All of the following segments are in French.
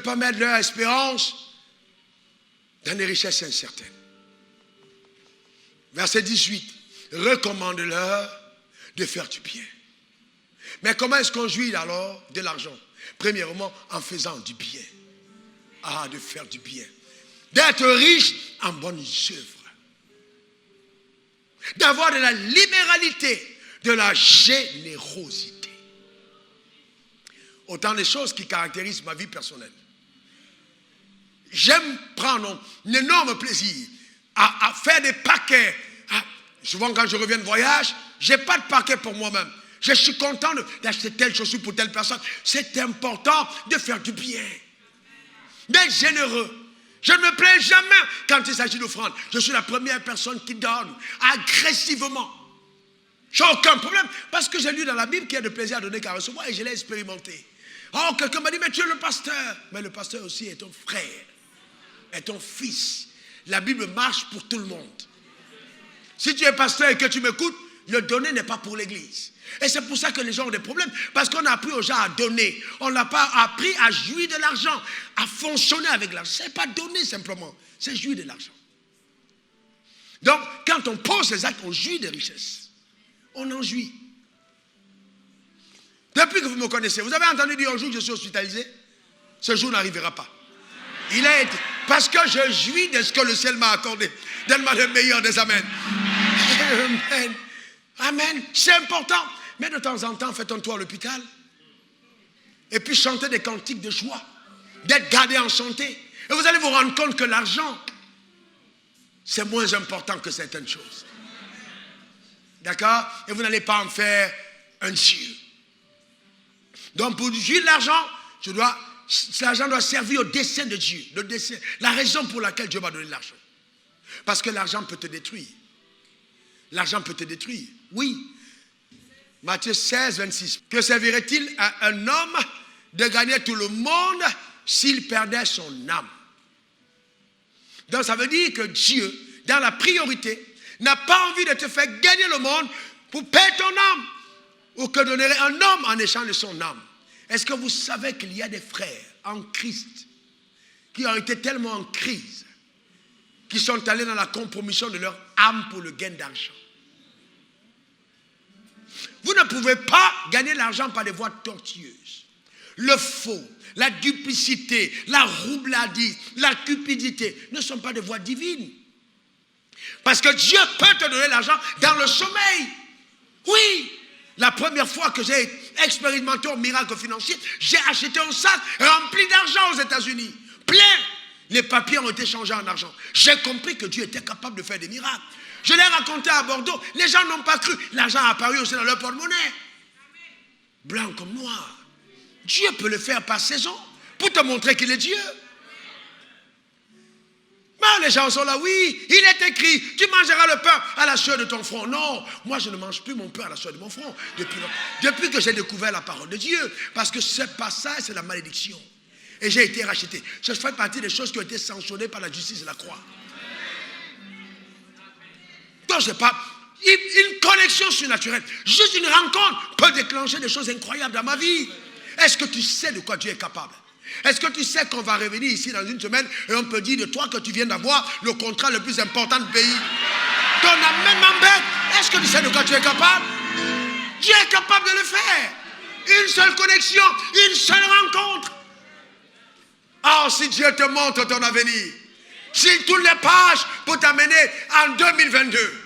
pas mettre leur espérance dans des richesses incertaines. Verset 18. Recommande-leur de faire du bien. Mais comment est-ce qu'on jouit alors de l'argent? Premièrement, en faisant du bien. Ah, de faire du bien. D'être riche en bonnes œuvres. D'avoir de la libéralité, de la générosité. Autant de choses qui caractérisent ma vie personnelle. J'aime prendre un énorme plaisir à faire des paquets. Souvent quand je reviens de voyage, je n'ai pas de paquet pour moi-même. Je suis content d'acheter telle chose pour telle personne. C'est important de faire du bien. D'être généreux. Je ne me plains jamais quand il s'agit d'offrande. Je suis la première personne qui donne agressivement. Je n'ai aucun problème. Parce que j'ai lu dans la Bible qu'il y a de plaisir à donner qu'à recevoir et je l'ai expérimenté. Oh, quelqu'un m'a dit, mais tu es le pasteur. Mais le pasteur aussi est ton frère, est ton fils. La Bible marche pour tout le monde. Si tu es pasteur et que tu m'écoutes, le donner n'est pas pour l'église. Et c'est pour ça que les gens ont des problèmes. Parce qu'on a appris aux gens à donner. On n'a pas appris à jouir de l'argent, à fonctionner avec l'argent. Ce n'est pas donner simplement, c'est jouir de l'argent. Donc, quand on pose les actes, on jouit des richesses. On en jouit. Depuis que vous me connaissez, vous avez entendu dire un jour que je suis hospitalisé? Ce jour n'arrivera pas. Il a été. Parce que je jouis de ce que le ciel m'a accordé. Donne-moi le meilleur des amens. Amen. Amen. C'est important. Mais de temps en temps, faites un tour à l'hôpital. Et puis chantez des cantiques de joie. D'être gardé en santé. Et vous allez vous rendre compte que l'argent, c'est moins important que certaines choses. D'accord? Et vous n'allez pas en faire un Dieu. Donc pour jouir de l'argent, l'argent doit servir au dessein de Dieu. La raison pour laquelle Dieu m'a donné l'argent. Parce que l'argent peut te détruire. L'argent peut te détruire. Oui. Matthieu 16, 26. Que servirait-il à un homme de gagner tout le monde s'il perdait son âme? Donc ça veut dire que Dieu, dans la priorité, n'a pas envie de te faire gagner le monde pour perdre ton âme. Ou que donnerait un homme en échange de son âme. Est-ce que vous savez qu'il y a des frères en Christ qui ont été tellement en crise, qui sont allés dans la compromission de leur âme pour le gain d'argent? Vous ne pouvez pas gagner l'argent par des voies tortueuses. Le faux, la duplicité, la roubladise, la cupidité ne sont pas des voies divines. Parce que Dieu peut te donner l'argent dans le sommeil. Oui. La première fois que j'ai expérimenté un miracle financier, j'ai acheté un sac rempli d'argent aux États-Unis. Plein. Les papiers ont été changés en argent. J'ai compris que Dieu était capable de faire des miracles. Je l'ai raconté à Bordeaux. Les gens n'ont pas cru. L'argent a apparu aussi dans leur porte-monnaie. Blanc comme noir. Dieu peut le faire par saison pour te montrer qu'il est Dieu. Mais les gens sont là, oui, il est écrit, tu mangeras le pain à la sueur de ton front. Non, moi je ne mange plus mon pain à la sueur de mon front depuis que j'ai découvert la parole de Dieu. Parce que ce passage, c'est la malédiction. Et j'ai été racheté. Ça fait partie des choses qui ont été sanctionnées par la justice de la croix. Donc c'est pas une connexion surnaturelle. Juste une rencontre peut déclencher des choses incroyables dans ma vie. Est-ce que tu sais de quoi Dieu est capable? Est-ce que tu sais qu'on va revenir ici dans une semaine et on peut dire de toi que tu viens d'avoir le contrat le plus important du pays? Ton amen m'embête. Est-ce que tu sais de quoi tu es capable? Dieu est capable de le faire. Une seule connexion, une seule rencontre. Oh, si Dieu te montre ton avenir, si toutes les pages pour t'amener en 2022,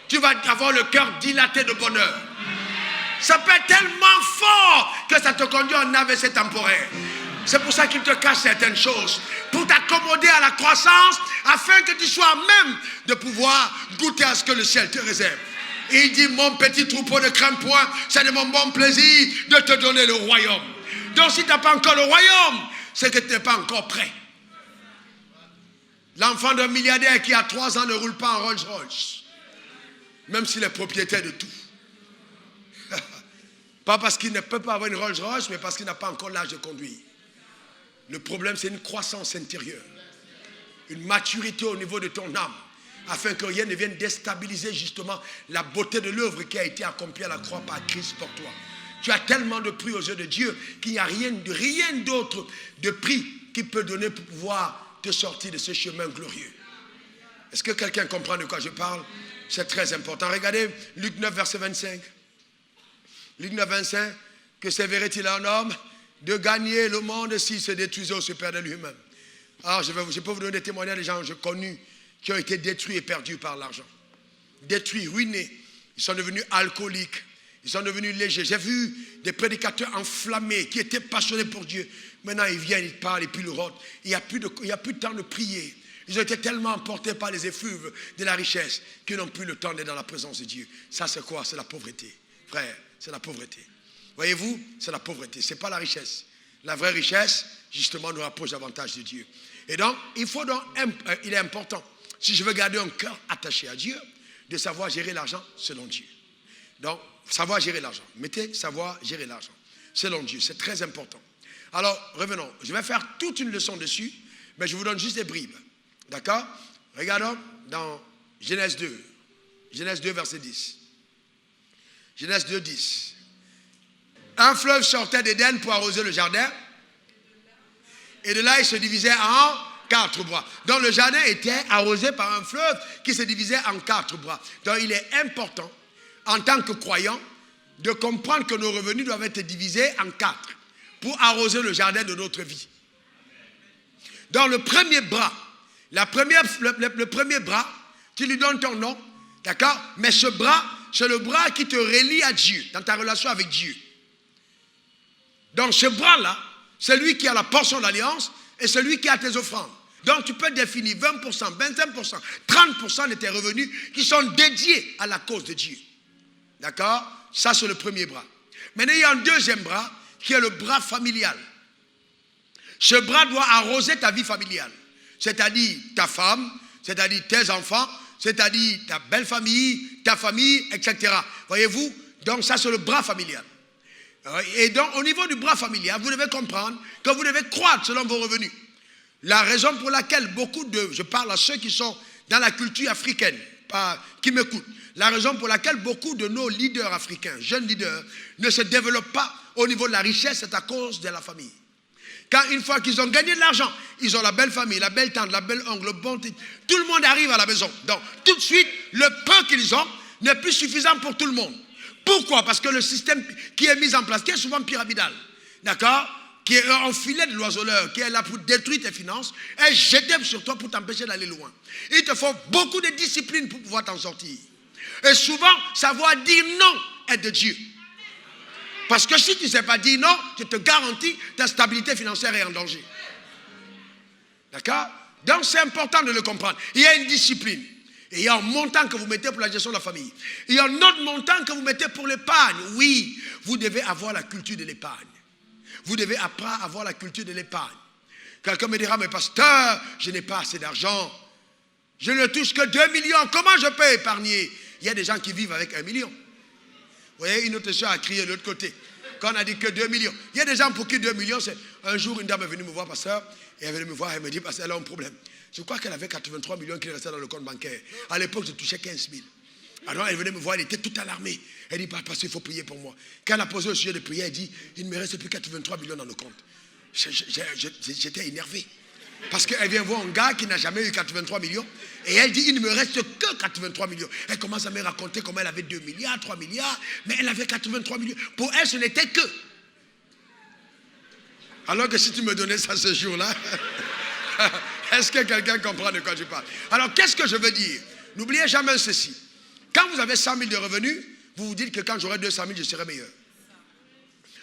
tu vas avoir le cœur dilaté de bonheur. Ça peut être tellement fort que ça te conduit en AVC temporaire. C'est pour ça qu'il te cache certaines choses, pour t'accommoder à la croissance, afin que tu sois à même de pouvoir goûter à ce que le ciel te réserve. Et il dit, mon petit troupeau ne crains point, c'est de mon bon plaisir de te donner le royaume. Donc si tu n'as pas encore le royaume, c'est que tu n'es pas encore prêt. L'enfant d'un milliardaire qui a 3 ans ne roule pas en Rolls-Royce, même s'il est propriétaire de tout. Pas parce qu'il ne peut pas avoir une Rolls-Royce, mais parce qu'il n'a pas encore l'âge de conduire. Le problème, c'est une croissance intérieure, une maturité au niveau de ton âme, afin que rien ne vienne déstabiliser justement la beauté de l'œuvre qui a été accomplie à la croix par Christ pour toi. Tu as tellement de prix aux yeux de Dieu qu'il n'y a rien d'autre de prix qui peut donner pour pouvoir te sortir de ce chemin glorieux. Est-ce que quelqu'un comprend de quoi je parle? C'est très important. Regardez Luc 9, verset 25. Luc 9, 25. Que servirait-il à un homme de gagner le monde s'il se détruisait ou se perdait lui-même? Alors, je peux vous donner des témoignages des gens que j'ai connus qui ont été détruits et perdus par l'argent. Détruits, ruinés. Ils sont devenus alcooliques. Ils sont devenus légers. J'ai vu des prédicateurs enflammés qui étaient passionnés pour Dieu. Maintenant, ils viennent, ils parlent et puis le rotent. Il n'y a plus de temps de prier. Ils ont été tellement emportés par les effluves de la richesse qu'ils n'ont plus le temps d'être dans la présence de Dieu. Ça, c'est quoi? C'est la pauvreté. Frère, c'est la pauvreté. Voyez-vous, c'est la pauvreté. Ce n'est pas la richesse. La vraie richesse, justement, nous rapproche davantage de Dieu. Et donc, il est important, si je veux garder un cœur attaché à Dieu, de savoir gérer l'argent selon Dieu. Donc, savoir gérer l'argent. Mettez savoir gérer l'argent selon Dieu. C'est très important. Alors, revenons. Je vais faire toute une leçon dessus, mais je vous donne juste des bribes. D'accord? Regardons dans Genèse 2. Genèse 2, verset 10. Genèse 2, 10. Un fleuve sortait d'Éden pour arroser le jardin. Et de là, il se divisait en 4 bras. Donc, le jardin était arrosé par un fleuve qui se divisait en 4 bras. Donc, il est important, en tant que croyant, de comprendre que nos revenus doivent être divisés en 4 pour arroser le jardin de notre vie. Dans le premier bras, le premier bras, tu lui donnes ton nom, d'accord? Mais ce bras, c'est le bras qui te relie à Dieu, dans ta relation avec Dieu. Donc ce bras-là, c'est lui qui a la portion d'alliance et celui qui a tes offrandes. Donc tu peux définir 20%, 25%, 30% de tes revenus qui sont dédiés à la cause de Dieu. D'accord? Ça, c'est le premier bras. Maintenant, il y a un deuxième bras qui est le bras familial. Ce bras doit arroser ta vie familiale. C'est-à-dire ta femme, c'est-à-dire tes enfants, c'est-à-dire ta belle famille, ta famille, etc. Voyez-vous? Donc ça, c'est le bras familial. Et donc, au niveau du bras familial, vous devez comprendre que vous devez croître selon vos revenus. La raison pour laquelle je parle à ceux qui sont dans la culture africaine, qui m'écoutent, la raison pour laquelle beaucoup de nos leaders africains, jeunes leaders, ne se développent pas au niveau de la richesse, c'est à cause de la famille. Quand une fois qu'ils ont gagné de l'argent, ils ont la belle famille, la belle tante, la belle oncle, le bon titre, tout le monde arrive à la maison. Donc, tout de suite, le peu qu'ils ont n'est plus suffisant pour tout le monde. Pourquoi? Parce que le système qui est mis en place, qui est souvent pyramidal, d'accord, qui est un filet de l'oiseleur, qui est là pour détruire tes finances, est jeté sur toi pour t'empêcher d'aller loin. Il te faut beaucoup de discipline pour pouvoir t'en sortir. Et souvent, savoir dire non est de Dieu. Parce que si tu ne sais pas dire non, je te garantis, ta stabilité financière est en danger. D'accord? Donc c'est important de le comprendre. Il y a une discipline. Et il y a un montant que vous mettez pour la gestion de la famille. Il y a un autre montant que vous mettez pour l'épargne. Oui, vous devez avoir la culture de l'épargne. Vous devez apprendre à avoir la culture de l'épargne. Quelqu'un me dira, mais pasteur, je n'ai pas assez d'argent. Je ne touche que 2 millions. Comment je peux épargner? Il y a des gens qui vivent avec 1 million. Vous voyez, une autre soeur a crié de l'autre côté. Quand on a dit que 2 millions. Il y a des gens pour qui 2 millions, c'est... Un jour, une dame est venue me voir, pasteur, et elle est venue me voir, elle me dit, pasteur, elle a un problème. Je crois qu'elle avait 83 millions qui restaient dans le compte bancaire. À l'époque, je touchais 15 000. Alors, elle venait me voir, elle était toute alarmée. Elle dit, pasteur, il faut prier pour moi. Quand elle a posé le sujet de prière, elle dit, il ne me reste plus 83 millions dans le compte. J'étais énervé. Parce qu'elle vient voir un gars qui n'a jamais eu 83 millions. Et elle dit, il ne me reste que 83 millions. Elle commence à me raconter comment elle avait 2 milliards, 3 milliards. Mais elle avait 83 millions. Pour elle, ce n'était que. Alors que si tu me donnais ça ce jour-là, est-ce que quelqu'un comprend de quoi je parle? Alors, qu'est-ce que je veux dire? N'oubliez jamais ceci. Quand vous avez 100 000 de revenus, vous vous dites que quand j'aurai 200 000, je serai meilleur.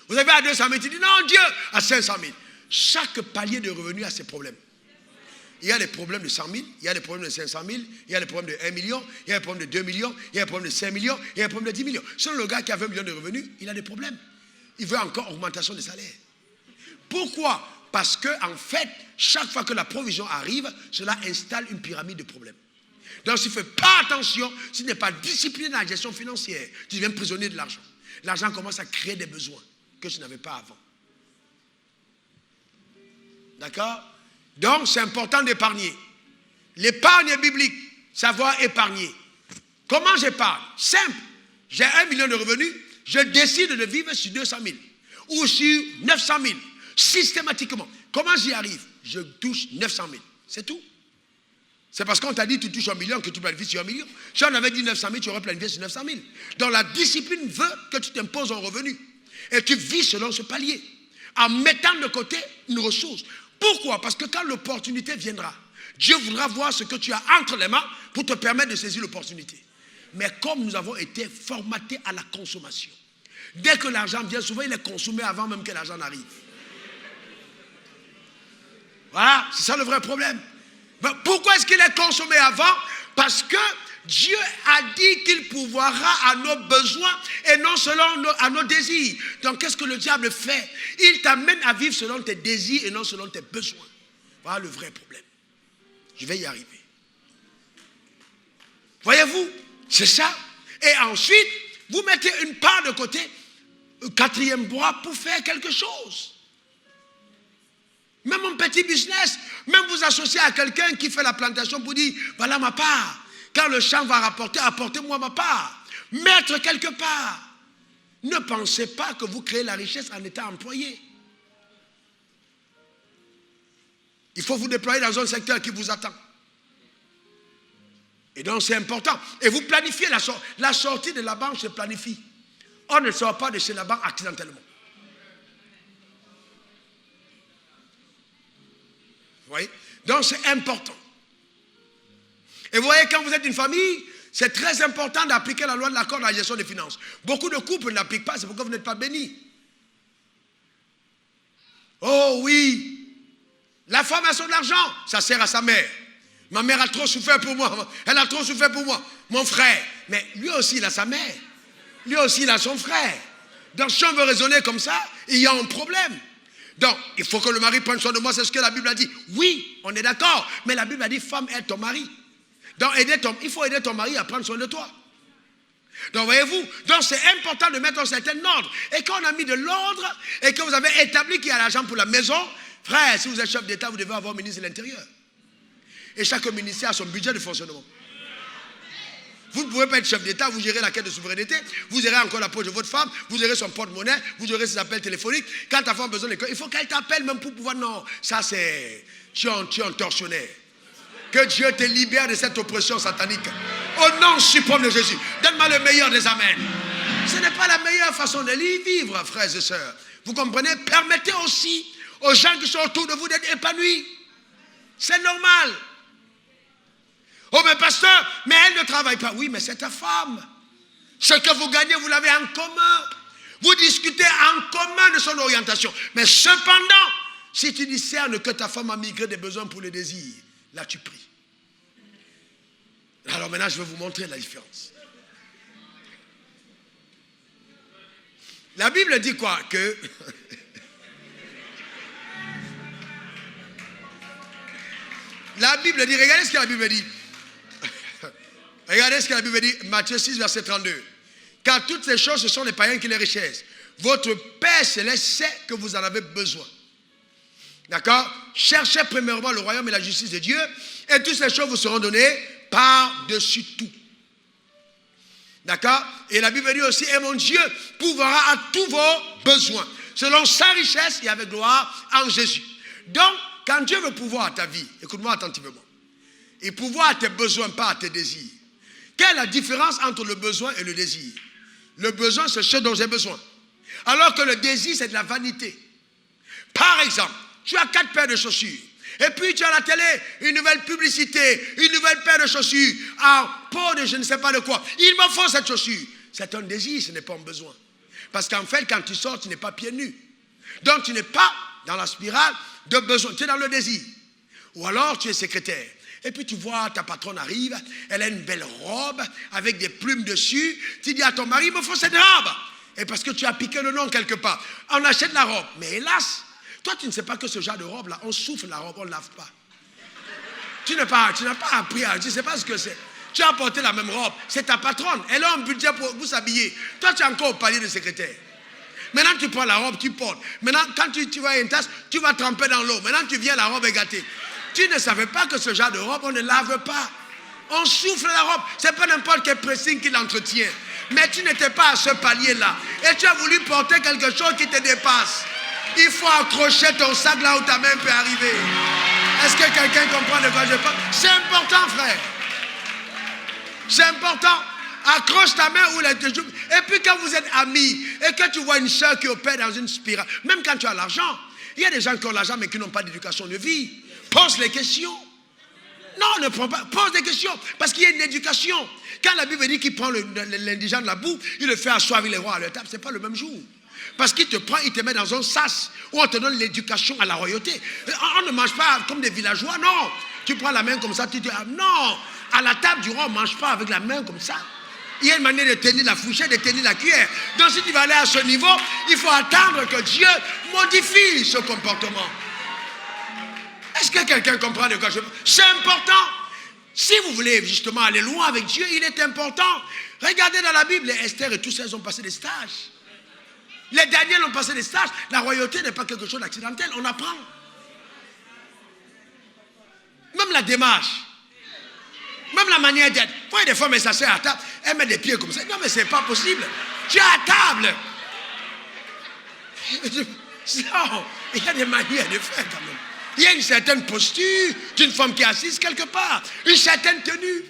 Vous avez à 200 000, tu dis, non, Dieu, à 500 000. Chaque palier de revenus a ses problèmes. Il y a des problèmes de 100 000, il y a des problèmes de 500 000, il y a des problèmes de 1 million, il y a des problèmes de 2 millions, il y a des problèmes de 5 millions, il y a des problèmes de 10 millions. Selon le gars qui a 20 millions de revenus, il a des problèmes. Il veut encore augmentation de salaire. Pourquoi? Parce que, en fait, chaque fois que la provision arrive, cela installe une pyramide de problèmes. Donc, si tu ne fais pas attention, si tu n'es pas discipliné dans la gestion financière, tu deviens prisonnier de l'argent. L'argent commence à créer des besoins que tu n'avais pas avant. D'accord? Donc, c'est important d'épargner. L'épargne est biblique. Savoir épargner. Comment j'épargne? Simple. J'ai 1 million de revenus, je décide de vivre sur 200 000 ou sur 900 000, systématiquement. Comment j'y arrive? je touche 900 000. C'est tout. C'est parce qu'on t'a dit tu touches 1 million que tu planifies sur 1 million. Si on avait dit 900 000, tu aurais planifié sur 900 000. Donc la discipline veut que tu t'imposes un revenu. Et tu vis selon ce palier. En mettant de côté une ressource. Pourquoi? Parce que quand l'opportunité viendra, Dieu voudra voir ce que tu as entre les mains pour te permettre de saisir l'opportunité. Mais comme nous avons été formatés à la consommation, dès que l'argent vient, souvent il est consommé avant même que l'argent n'arrive. Voilà, c'est ça le vrai problème. Mais pourquoi est-ce qu'il est consommé avant? Parce que Dieu a dit qu'il pourvoira à nos besoins et non selon à nos désirs. Donc qu'est-ce que le diable fait? Il t'amène à vivre selon tes désirs et non selon tes besoins. Voilà le vrai problème. Je vais y arriver. Voyez-vous, c'est ça. Et ensuite, vous mettez une part de côté, un 4e bois pour faire quelque chose. Même un petit business, même vous associez à quelqu'un qui fait la plantation pour dire, voilà ma part. Quand le champ va rapporter, apportez-moi ma part. Mettre quelque part. Ne pensez pas que vous créez la richesse en étant employé. Il faut vous déployer dans un secteur qui vous attend. Et donc c'est important. Et vous planifiez la sortie de la banque, se planifie. On ne sort pas de chez la banque accidentellement. Vous voyez? Donc c'est important. Et vous voyez, quand vous êtes une famille, c'est très important d'appliquer la loi de l'accord dans la gestion des finances. Beaucoup de couples ne l'appliquent pas, c'est pourquoi vous n'êtes pas bénis. Oh oui, la femme a son argent, ça sert à sa mère. Ma mère a trop souffert pour moi, elle a trop souffert pour moi. Mon frère, mais lui aussi il a sa mère. Lui aussi il a son frère. Donc si on veut raisonner comme ça, il y a un problème. Donc, il faut que le mari prenne soin de moi, c'est ce que la Bible a dit. Oui, on est d'accord, mais la Bible a dit, femme, aide ton mari. Donc, il faut aider ton mari à prendre soin de toi. Donc, voyez-vous, donc c'est important de mettre un certain ordre. Et quand on a mis de l'ordre, et que vous avez établi qu'il y a l'argent pour la maison, frère, si vous êtes chef d'État, vous devez avoir un ministre de l'Intérieur. Et chaque ministère a son budget de fonctionnement. Vous ne pouvez pas être chef d'État, vous gérez la caisse de souveraineté, vous gérez encore la poche de votre femme, vous gérez son porte-monnaie, vous gérez ses appels téléphoniques. Quand ta femme a besoin d'école, il faut qu'elle t'appelle même pour pouvoir... Non, ça c'est... Tu es un tortionnaire. Que Dieu te libère de cette oppression satanique. Au nom suprême de Jésus. Donne-moi le meilleur des amens. Ce n'est pas la meilleure façon de vivre, frères et sœurs. Vous comprenez? Permettez aussi aux gens qui sont autour de vous d'être épanouis. C'est normal. Oh mais pasteur, mais elle ne travaille pas. Oui, mais c'est ta femme. Ce que vous gagnez, vous l'avez en commun. Vous discutez en commun de son orientation. Mais cependant, si tu discernes que ta femme a migré des besoins pour les désirs, là tu pries. Alors maintenant, je vais vous montrer la différence. La Bible dit quoi? Que... La Bible dit, regardez ce que la Bible dit. Regardez ce que la Bible dit, Matthieu 6, verset 32. Car toutes ces choses, ce sont les païens qui les richessent. Votre Père céleste sait que vous en avez besoin. D'accord? Cherchez premièrement le royaume et la justice de Dieu, et toutes ces choses vous seront données par-dessus tout. D'accord? Et la Bible dit aussi, et mon Dieu pourvoira à tous vos besoins, selon sa richesse et avec gloire en Jésus. Donc, quand Dieu veut pouvoir à ta vie, écoute-moi attentivement, il pourvoit à tes besoins, pas à tes désirs. Quelle est la différence entre le besoin et le désir? Le besoin, c'est ce dont j'ai besoin. Alors que le désir, c'est de la vanité. Par exemple, tu as 4 paires de chaussures. Et puis tu as à la télé une nouvelle publicité, une nouvelle paire de chaussures en peau de je ne sais pas de quoi. Il me faut cette chaussure. C'est un désir, ce n'est pas un besoin. Parce qu'en fait, quand tu sors, tu n'es pas pieds nus. Donc tu n'es pas dans la spirale de besoin. Tu es dans le désir. Ou alors tu es secrétaire. Et puis tu vois, ta patronne arrive, elle a une belle robe avec des plumes dessus. Tu dis à ton mari, il me faut cette robe. Et parce que tu as piqué le nom quelque part, on achète la robe. Mais hélas, toi tu ne sais pas que ce genre de robe-là, on souffle la robe, on ne lave pas. Tu n'as pas appris, tu ne sais pas ce que c'est. Tu as porté la même robe, c'est ta patronne. Elle a un budget pour s'habiller. Toi tu es encore au palier de secrétaire. Maintenant tu prends la robe, tu portes. Maintenant quand tu vas à une tasse, tu vas tremper dans l'eau. Maintenant tu viens, la robe est gâtée. Tu ne savais pas que ce genre de robe, on ne lave pas. On souffle la robe. Ce n'est pas n'importe quel pressing qui l'entretient. Mais tu n'étais pas à ce palier-là. Et tu as voulu porter quelque chose qui te dépasse. Il faut accrocher ton sac là où ta main peut arriver. Est-ce que quelqu'un comprend de quoi je parle? C'est important, frère. C'est important. Accroche ta main où elle te joue. Et puis quand vous êtes amis et que tu vois une soeur qui opère dans une spirale, même quand tu as l'argent, il y a des gens qui ont l'argent mais qui n'ont pas d'éducation de vie. Pose les questions. Non, ne prends pas. Pose des questions. Parce qu'il y a une éducation. Quand la Bible dit qu'il prend l'indigent de la boue, il le fait asseoir avec les rois à leur table, ce n'est pas le même jour. Parce qu'il te prend, il te met dans un sas où on te donne l'éducation à la royauté. On ne mange pas comme des villageois, non. Tu prends la main comme ça, tu dis, ah, non. À la table du roi, on ne mange pas avec la main comme ça. Il y a une manière de tenir la fourchette, de tenir la cuillère. Donc si tu vas aller à ce niveau, il faut attendre que Dieu modifie ce comportement. Est-ce que quelqu'un comprend de quoi je parle? C'est important. Si vous voulez justement aller loin avec Dieu, il est important. Regardez dans la Bible, les Esther et tous ceux, ils ont passé des stages. Les Daniel ont passé des stages. La royauté n'est pas quelque chose d'accidentel, on apprend. Même la démarche. Même la manière d'être. Vous voyez des femmes, elles s'asseyent à table, elles mettent des pieds comme ça. Non, mais c'est pas possible. Tu es à table. Non, il y a des manières de faire quand même. Il y a une certaine posture d'une femme qui est assise quelque part. Une certaine tenue.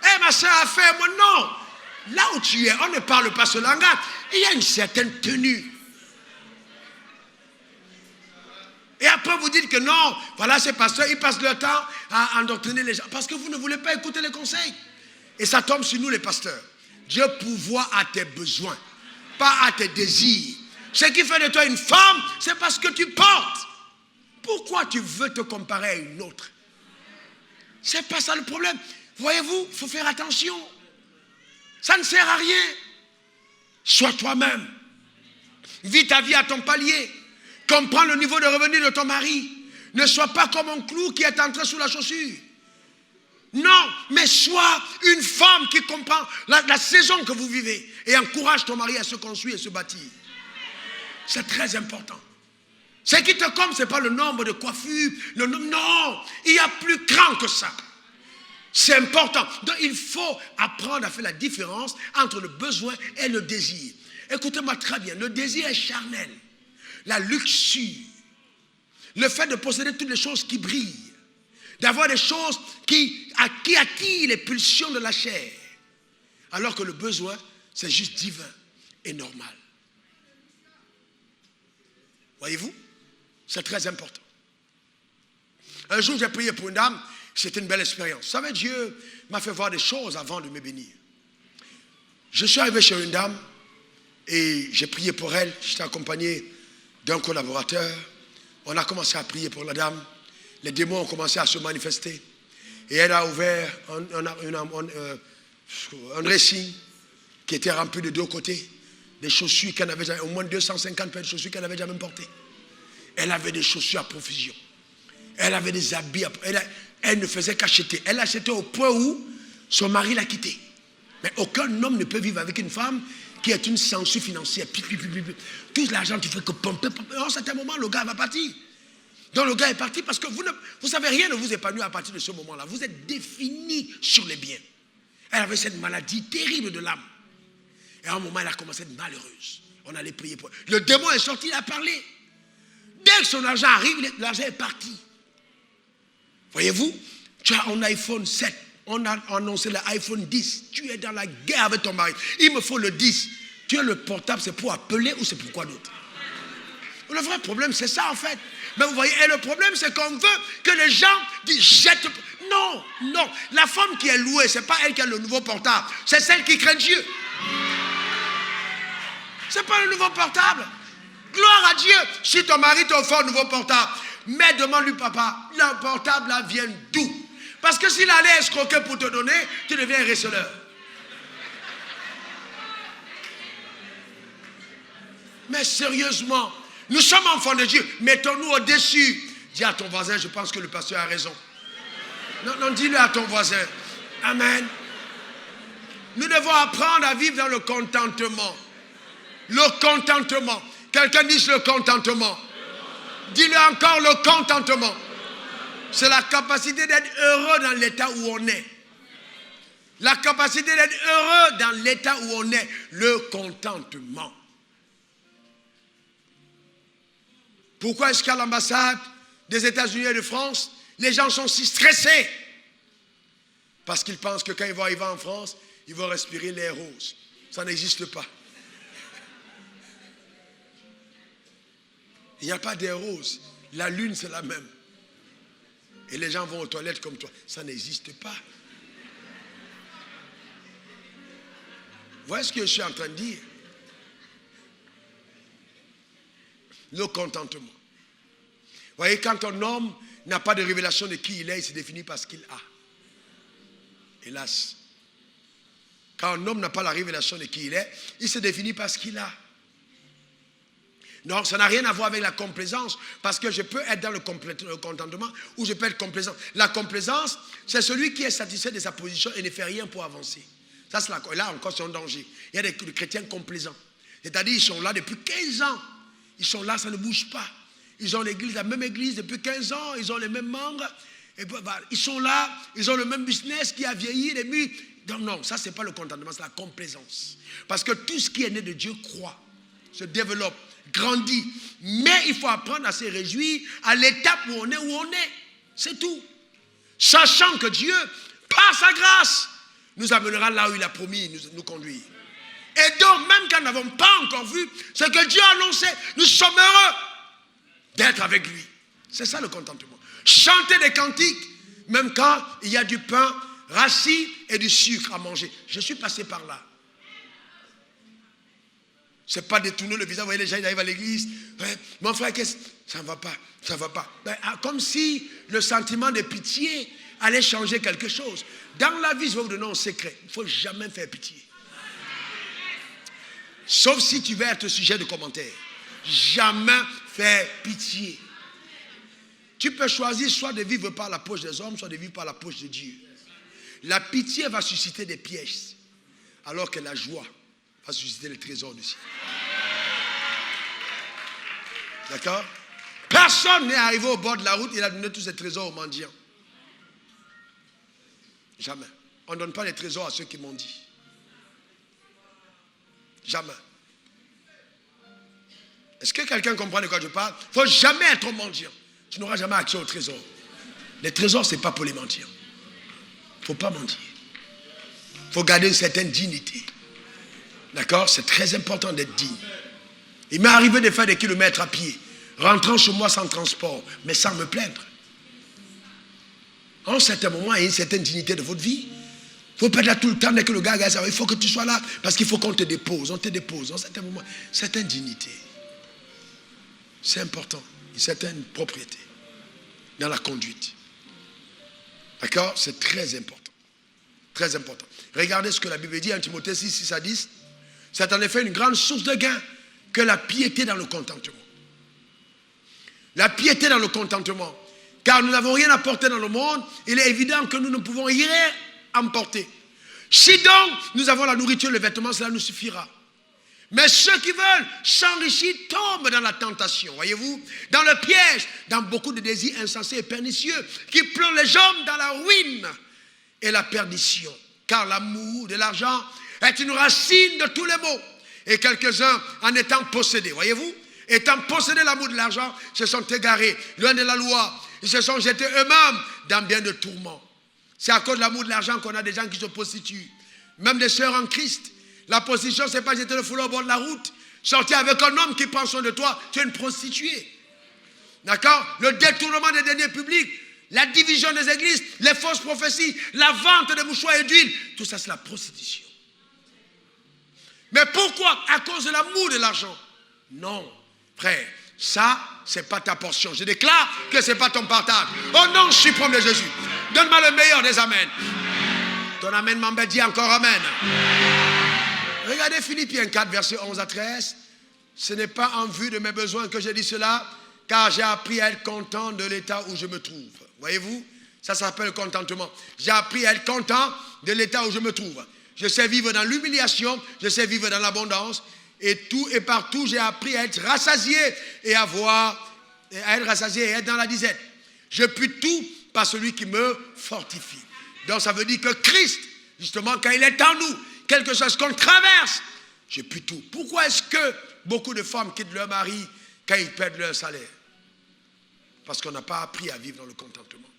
Eh, ma soeur a fait, moi non. Là où tu es, on ne parle pas ce langage. Il y a une certaine tenue. Et après vous dites que non, voilà ces pasteurs, ils passent leur temps à endoctriner les gens. Parce que vous ne voulez pas écouter les conseils. Et ça tombe sur nous les pasteurs. Dieu pourvoit à tes besoins, pas à tes désirs. Ce qui fait de toi une femme, c'est parce que tu portes. Pourquoi tu veux te comparer à une autre? C'est pas ça le problème. Voyez-vous, il faut faire attention. Ça ne sert à rien. Sois toi-même. Vis ta vie à ton palier. Comprends le niveau de revenu de ton mari. Ne sois pas comme un clou qui est entré sous la chaussure. Non, mais sois une femme qui comprend la saison que vous vivez et encourage ton mari à se construire et se bâtir. C'est très important. Ce qui te compte, ce n'est pas le nombre de coiffures. Non, il y a plus grand que ça. C'est important. Donc il faut apprendre à faire la différence entre le besoin et le désir. Écoutez-moi très bien, le désir est charnel. La luxure, le fait de posséder toutes les choses qui brillent, d'avoir des choses qui attirent les pulsions de la chair, alors que le besoin, c'est juste divin et normal. Voyez-vous? C'est très important. Un jour, j'ai prié pour une dame, c'était une belle expérience. Vous savez, Dieu m'a fait voir des choses avant de me bénir. Je suis arrivé chez une dame et j'ai prié pour elle. J'étais accompagné d'un collaborateur. On a commencé à prier pour la dame. Les démons ont commencé à se manifester. Et elle a ouvert un dressing qui était rempli de deux côtés. Des chaussures qu'elle avait jamais, au moins 250 paires de chaussures qu'elle n'avait jamais portées. Elle avait des chaussures à profusion. Elle avait des habits. Elle ne faisait qu'acheter. Elle achetait au point où son mari l'a quittée. Mais aucun homme ne peut vivre avec une femme qui est une censure financière. Tout l'argent qui fait que pomper. À un certain moment, le gars va partir. Donc le gars est parti parce que vous savez, rien ne vous épanouit à partir de ce moment-là. Vous êtes défini sur les biens. Elle avait cette maladie terrible de l'âme. Et à un moment, elle a commencé à être malheureuse. On allait prier pour elle. Le démon est sorti, il a parlé. Dès que son argent arrive, l'argent est parti. Voyez-vous, tu as un iPhone 7. On a annoncé l'iPhone 10. Tu es dans la guerre avec ton mari. Il me faut le 10. Tu as le portable, c'est pour appeler ou c'est pour quoi d'autre? Le vrai problème, c'est ça en fait. Mais vous voyez, et le problème, c'est qu'on veut que les gens disent jette. Non. La femme qui est louée, ce n'est pas elle qui a le nouveau portable. C'est celle qui craint Dieu. Ce n'est pas le nouveau portable. Gloire à Dieu. Si ton mari t'a offert un nouveau portable, mais demande-lui, papa, le portable là vient d'où? Parce que s'il allait escroquer pour te donner, tu deviens un receleur. Mais sérieusement, nous sommes enfants de Dieu. Mettons-nous au-dessus. Dis à ton voisin, je pense que le pasteur a raison. Non, dis-le à ton voisin. Amen. Nous devons apprendre à vivre dans le contentement. Le contentement. Quelqu'un dise le contentement. Dis-le encore, le contentement. C'est la capacité d'être heureux dans l'état où on est. La capacité d'être heureux dans l'état où on est. Le contentement. Pourquoi est-ce qu'à l'ambassade des États-Unis et de France, les gens sont si stressés? Parce qu'ils pensent que quand ils vont arriver en France, ils vont respirer l'air rose. Ça n'existe pas. Il n'y a pas d'air rose. La lune, c'est la même. Et les gens vont aux toilettes comme toi. Ça n'existe pas. Vous voyez ce que je suis en train de dire? Le contentement. Vous voyez, quand un homme n'a pas de révélation de qui il est, il se définit par ce qu'il a. Hélas. Quand un homme n'a pas la révélation de qui il est, il se définit par ce qu'il a. Non, ça n'a rien à voir avec la complaisance, parce que je peux être dans le contentement ou je peux être complaisant. La complaisance, c'est celui qui est satisfait de sa position et ne fait rien pour avancer. Ça, là encore, c'est un danger. Il y a des chrétiens complaisants. C'est-à-dire, ils sont là depuis 15 ans. Ils sont là, ça ne bouge pas. Ils ont l'église, la même église depuis 15 ans, ils ont les mêmes membres. Et puis, bah, ils sont là, ils ont le même business qui a vieilli, les murs. Donc non, ça, ce n'est pas le contentement, c'est la complaisance. Parce que tout ce qui est né de Dieu croît, se développe, grandit. Mais il faut apprendre à se réjouir à l'étape où on est. C'est tout. Sachant que Dieu, par sa grâce, nous amènera là où il a promis nous conduire. Et donc, même quand nous n'avons pas encore vu ce que Dieu a annoncé, nous sommes heureux d'être avec lui. C'est ça le contentement. Chanter des cantiques, même quand il y a du pain rassis et du sucre à manger. Je suis passé par là. C'est pas détourner le visage. Vous voyez, les gens ils arrivent à l'église. Ouais, mon frère, qu'est-ce? Ça ne va pas, ça ne va pas. Ben, comme si le sentiment de pitié allait changer quelque chose. Dans la vie, je vais vous donner un secret. Il ne faut jamais faire pitié. Sauf si tu veux être sujet de commentaires. Jamais faire pitié. Tu peux choisir soit de vivre par la poche des hommes, soit de vivre par la poche de Dieu. La pitié va susciter des pièges, alors que la joie va susciter les trésors du ciel. D'accord? Personne n'est arrivé au bord de la route, il a donné tous ses trésors aux mendiants. Jamais. On ne donne pas les trésors à ceux qui mendient. Jamais. Est-ce que quelqu'un comprend de quoi je parle? Il ne faut jamais être mendiant. Tu n'auras jamais accès au trésor. Les trésors, ce n'est pas pour les mentir. Il ne faut pas mentir. Il faut garder une certaine dignité. D'accord? C'est très important d'être digne. Il m'est arrivé de faire des kilomètres à pied, rentrant chez moi sans transport, mais sans me plaindre. En un certain moment, il y a une certaine dignité de votre vie. Il ne faut pas être là tout le temps dès que le gars regarde ça. Il faut que tu sois là parce qu'il faut qu'on te dépose. On te dépose. En un certain moment, certaine dignité. C'est important. Une certaine propriété dans la conduite. D'accord? C'est très important. Très important. Regardez ce que la Bible dit en Timothée 6, 6 à 10. C'est en effet une grande source de gain que la piété dans le contentement. La piété dans le contentement. Car nous n'avons rien à porter dans le monde, il est évident que nous ne pouvons rien emporter. Si donc nous avons la nourriture, le vêtement, cela nous suffira. Mais ceux qui veulent s'enrichir tombent dans la tentation, voyez-vous, dans le piège, dans beaucoup de désirs insensés et pernicieux qui plongent les hommes dans la ruine et la perdition. Car l'amour de l'argent est une racine de tous les maux. Et quelques-uns, en étant possédés, voyez-vous, étant possédés de l'amour de l'argent, se sont égarés, loin de la loi. Ils se sont jetés eux-mêmes dans bien de tourments. C'est à cause de l'amour de l'argent qu'on a des gens qui se prostituent. Même des sœurs en Christ. La prostitution, ce n'est pas jeter le foulard au bord de la route. Sortir avec un homme qui prend soin de toi, tu es une prostituée. D'accord? Le détournement des deniers publics, la division des églises, les fausses prophéties, la vente de mouchoirs et d'huile, tout ça c'est la prostitution. Mais pourquoi? À cause de l'amour de l'argent. Non, frère, ça, ce n'est pas ta portion. Je déclare que ce n'est pas ton partage. Au nom suprême de Jésus, donne-moi le meilleur des amens. Ton amen m'embête, dis encore amen. Regardez Philippiens 4, versets 11 à 13. Ce n'est pas en vue de mes besoins que j'ai dit cela, car j'ai appris à être content de l'état où je me trouve. Voyez-vous, ça s'appelle le contentement. J'ai appris à être content de l'état où je me trouve. Je sais vivre dans l'humiliation, je sais vivre dans l'abondance, et tout et partout, j'ai appris à être rassasié et être dans la disette. Je puis tout par celui qui me fortifie. Donc ça veut dire que Christ, justement, quand il est en nous, quelque chose qu'on traverse, je puis tout. Pourquoi est-ce que beaucoup de femmes quittent leur mari quand ils perdent leur salaire? Parce qu'on n'a pas appris à vivre dans le contentement.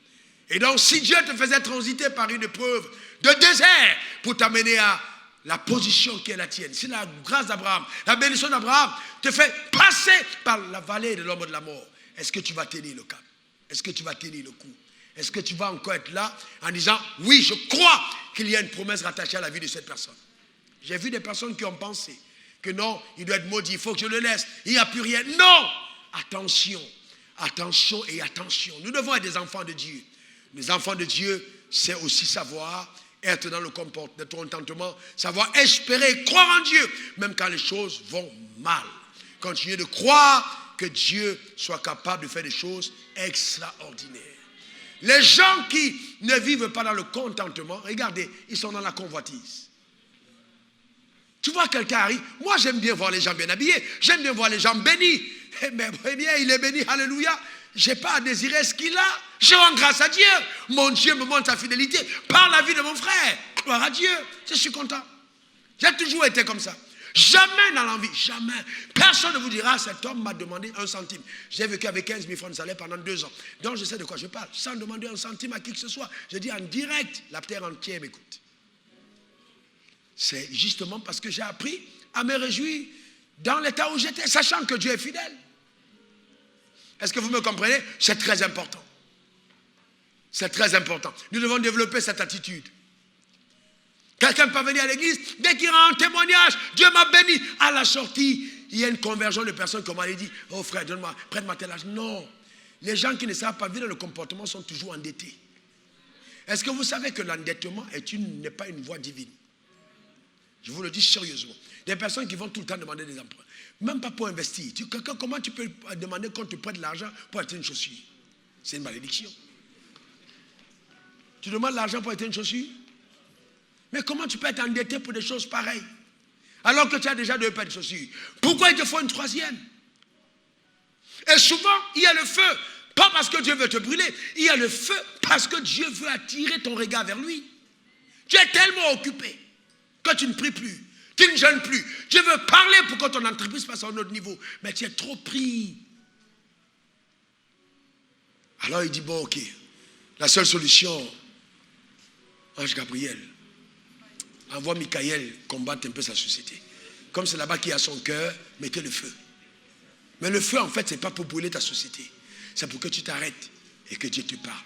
Et donc, si Dieu te faisait transiter par une épreuve de désert pour t'amener à la position qui est la tienne, si la grâce d'Abraham, la bénédiction d'Abraham te fait passer par la vallée de l'ombre de la mort, est-ce que tu vas tenir le cap? Est-ce que tu vas tenir le coup? Est-ce que tu vas encore être là en disant, oui, je crois qu'il y a une promesse rattachée à la vie de cette personne? J'ai vu des personnes qui ont pensé que non, il doit être maudit, il faut que je le laisse, il n'y a plus rien. Non! Attention, attention et attention. Nous devons être des enfants de Dieu. Les enfants de Dieu, c'est aussi savoir être dans le contentement, savoir espérer, croire en Dieu, même quand les choses vont mal. Continuer de croire que Dieu soit capable de faire des choses extraordinaires. Les gens qui ne vivent pas dans le contentement, regardez, ils sont dans la convoitise. Tu vois quelqu'un arrive, moi j'aime bien voir les gens bien habillés, j'aime bien voir les gens bénis. Eh bien, il est béni, alléluia. Je n'ai pas à désirer ce qu'il a. Je rends grâce à Dieu. Mon Dieu me montre sa fidélité par la vie de mon frère. Gloire à Dieu. Je suis content. J'ai toujours été comme ça. Jamais dans l'envie, jamais. Personne ne vous dira, cet homme m'a demandé 1 centime. J'ai vécu avec 15 000 francs de salaire pendant 2 ans. Donc je sais de quoi je parle. Sans demander 1 centime à qui que ce soit. Je dis en direct, la terre entière m'écoute. C'est justement parce que j'ai appris à me réjouir dans l'état où j'étais, sachant que Dieu est fidèle. Est-ce que vous me comprenez? C'est très important. C'est très important. Nous devons développer cette attitude. Quelqu'un peut venir à l'église, dès qu'il rend un témoignage, Dieu m'a béni. À la sortie, il y a une conversion de personnes comme on dit, oh frère, donne-moi, prête-moi tel âge. Non. Les gens qui ne savent pas vivre le comportement sont toujours endettés. Est-ce que vous savez que l'endettement n'est pas une voie divine? Je vous le dis sérieusement. Des personnes qui vont tout le temps demander des emprunts. Même pas pour investir. Comment tu peux demander qu'on te prête l'argent pour acheter une chaussure? C'est une malédiction. Tu demandes l'argent pour acheter une chaussure? Mais comment tu peux être endetté pour des choses pareilles? Alors que tu as déjà 2 paires de chaussures. Pourquoi il te faut une 3e? Et souvent, il y a le feu. Pas parce que Dieu veut te brûler. Il y a le feu parce que Dieu veut attirer ton regard vers lui. Tu es tellement occupé que tu ne pries plus. Tu ne jeûnes plus. Dieu veut parler pour que ton entreprise passe à un autre niveau. Mais tu es trop pris. Alors il dit, bon, ok. La seule solution, Ange Gabriel, envoie Michael combattre un peu sa société. Comme c'est là-bas qu'il y a son cœur, mettez le feu. Mais le feu, en fait, ce n'est pas pour brûler ta société. C'est pour que tu t'arrêtes et que Dieu te parle.